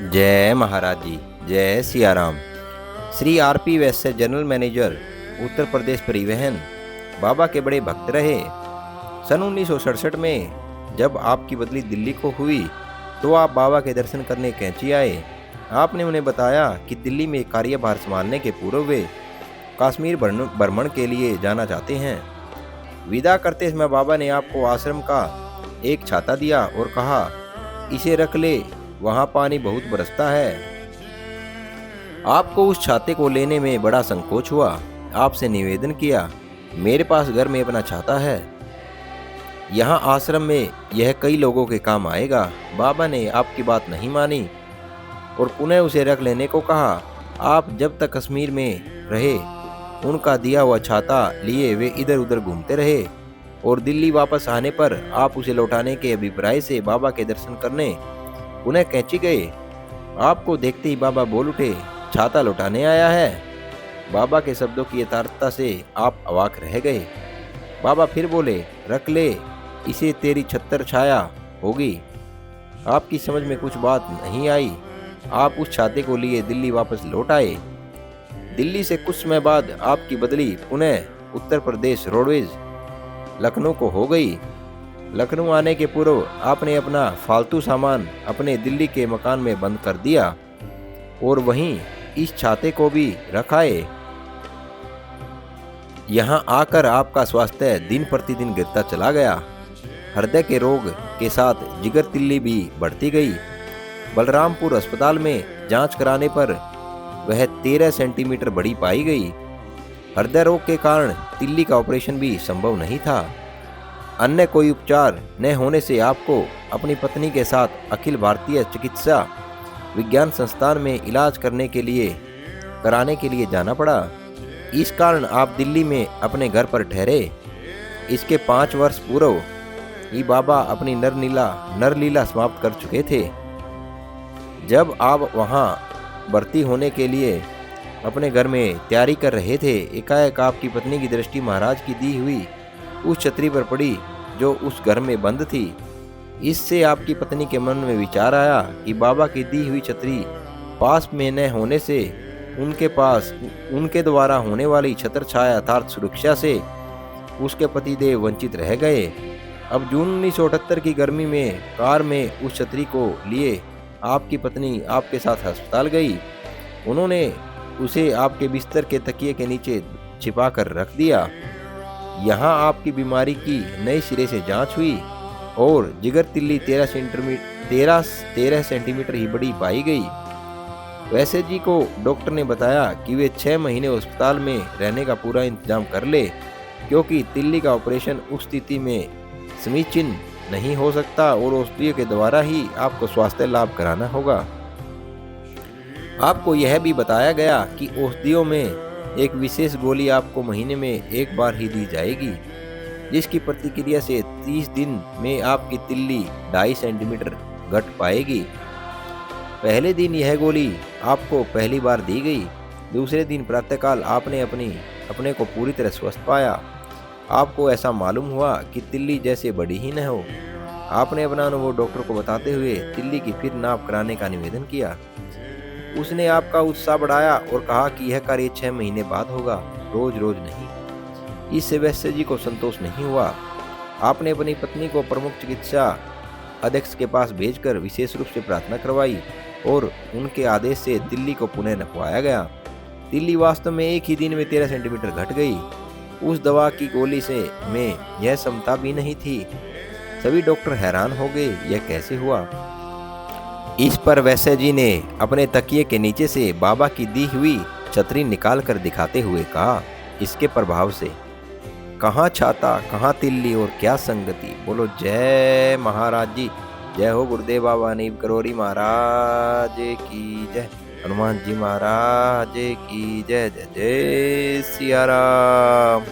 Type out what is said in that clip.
जय महाराज जी। जय सिया राम। श्री आरपी वैश्य, general manager, Uttar Pradesh परिवहन, बाबा के बड़े भक्त रहे। सन 1967 में जब आपकी बदली दिल्ली को हुई तो आप बाबा के दर्शन करने कैंची आए। आपने उन्हें बताया कि दिल्ली में कार्यभार संभालने के पूर्व वे कश्मीर भ्रमण के लिए जाना चाहते हैं। विदा करते समय बाबा ने आपको आश्रम का एक छाता दिया और कहा, इसे रख ले, वहां पानी बहुत बरसता है। आपको उस छाते को लेने में बड़ा संकोच हुआ। आपसे निवेदन किया, मेरे पास घर में अपना छाता है, यहाँ आश्रम में यह कई लोगों के काम आएगा। बाबा ने आपकी बात नहीं मानी और पुनः उसे रख लेने को कहा। आप जब तक कश्मीर में रहे उनका दिया हुआ छाता लिए वे इधर उधर घूमते रहे और दिल्ली वापस आने पर आप उसे लौटाने के अभिप्राय से बाबा के दर्शन करने पुनः कैंची गए। आपको देखते ही बाबा बोल उठे, छाता लौटाने आया है। बाबा के शब्दों की यथार्थता से आप अवाक रह गए। बाबा फिर बोले, रख ले, इसे तेरी छत्तर छाया होगी। आपकी समझ में कुछ बात नहीं आई। आप उस छाते को लिए दिल्ली वापस लौट आए। दिल्ली से कुछ समय बाद आपकी बदली पुनः उत्तर प्रदेश रोडवेज लखनऊ को हो गई। लखनऊ आने के पूर्व आपने अपना फालतू सामान अपने दिल्ली के मकान में बंद कर दिया और वहीं इस छाते को भी रखाए। यहाँ आकर आपका स्वास्थ्य दिन प्रतिदिन गिरता चला गया। हृदय के रोग के साथ जिगर तिल्ली भी बढ़ती गई। बलरामपुर अस्पताल में जांच कराने पर वह 13 सेंटीमीटर बड़ी पाई गई। हृदय रोग के कारण तिल्ली का ऑपरेशन भी संभव नहीं था। अन्य कोई उपचार न होने से आपको अपनी पत्नी के साथ अखिल भारतीय चिकित्सा विज्ञान संस्थान में इलाज कराने के लिए जाना पड़ा। इस कारण आप दिल्ली में अपने घर पर ठहरे। इसके 5 वर्ष पूर्व ही बाबा अपनी नरलीला समाप्त कर चुके थे। जब आप वहां भर्ती होने के लिए अपने घर में तैयारी कर रहे थे, एकाएक आपकी पत्नी की दृष्टि महाराज की दी हुई उस छतरी पर पड़ी जो उस घर में बंद थी। इससे आपकी पत्नी के मन में विचार आया कि बाबा की दी हुई छतरी पास में न होने से उनके द्वारा होने वाली छत्र छाया अर्थात सुरक्षा से उसके पतिदेव वंचित रह गए। अब जून 1978 की गर्मी में कार में उस छतरी को लिए आपकी पत्नी आपके साथ अस्पताल गई। उन्होंने उसे आपके बिस्तर के तकिए के नीचे छिपा कर रख दिया। यहाँ आपकी बीमारी की नए सिरे से जांच हुई और जिगर तिल्ली 13 सेंटीमीटर ही बड़ी पाई गई। वैसे जी को डॉक्टर ने बताया कि वे 6 महीने अस्पताल में रहने का पूरा इंतजाम कर ले, क्योंकि तिल्ली का ऑपरेशन उस स्थिति में समीचीन नहीं हो सकता और औषधियों के द्वारा ही आपको स्वास्थ्य लाभ कराना होगा। आपको यह भी बताया गया कि औषधियों में एक विशेष गोली आपको महीने में एक बार ही दी जाएगी, जिसकी प्रतिक्रिया से 30 दिन में आपकी तिल्ली 2.5 सेंटीमीटर घट पाएगी। पहले दिन यह गोली आपको पहली बार दी गई। दूसरे दिन प्रातःकाल आपने अपने को पूरी तरह स्वस्थ पाया। आपको ऐसा मालूम हुआ कि तिल्ली जैसे बड़ी ही न हो। आपने अपना अनुभव डॉक्टर को बताते हुए तिल्ली की फिर नाप कराने का निवेदन किया। उसने आपका उत्साह बढ़ाया और कहा कि यह कार्य 6 महीने बाद होगा, रोज रोज नहीं। इससे वैश्य जी को संतोष नहीं हुआ। आपने अपनी पत्नी को प्रमुख चिकित्सा अध्यक्ष के पास भेजकर विशेष रूप से प्रार्थना करवाई और उनके आदेश से दिल्ली को पुनः नपवाया गया। दिल्ली वास्तव में एक ही दिन में 13 सेंटीमीटर घट गई। उस दवा की गोली में यह क्षमता भी नहीं थी। सभी डॉक्टर हैरान हो गए, यह कैसे हुआ। इस पर वैश्य जी ने अपने तकिए के नीचे से बाबा की दी हुई छतरी निकाल कर दिखाते हुए कहा, इसके प्रभाव से कहाँ छाता, कहाँ तिल्ली और क्या संगति। बोलो जय महाराज जी। जय हो गुरुदेव बाबा नीम करोरी महाराज की जय। हनुमान जी महाराज की जय। जय जय सिया राम।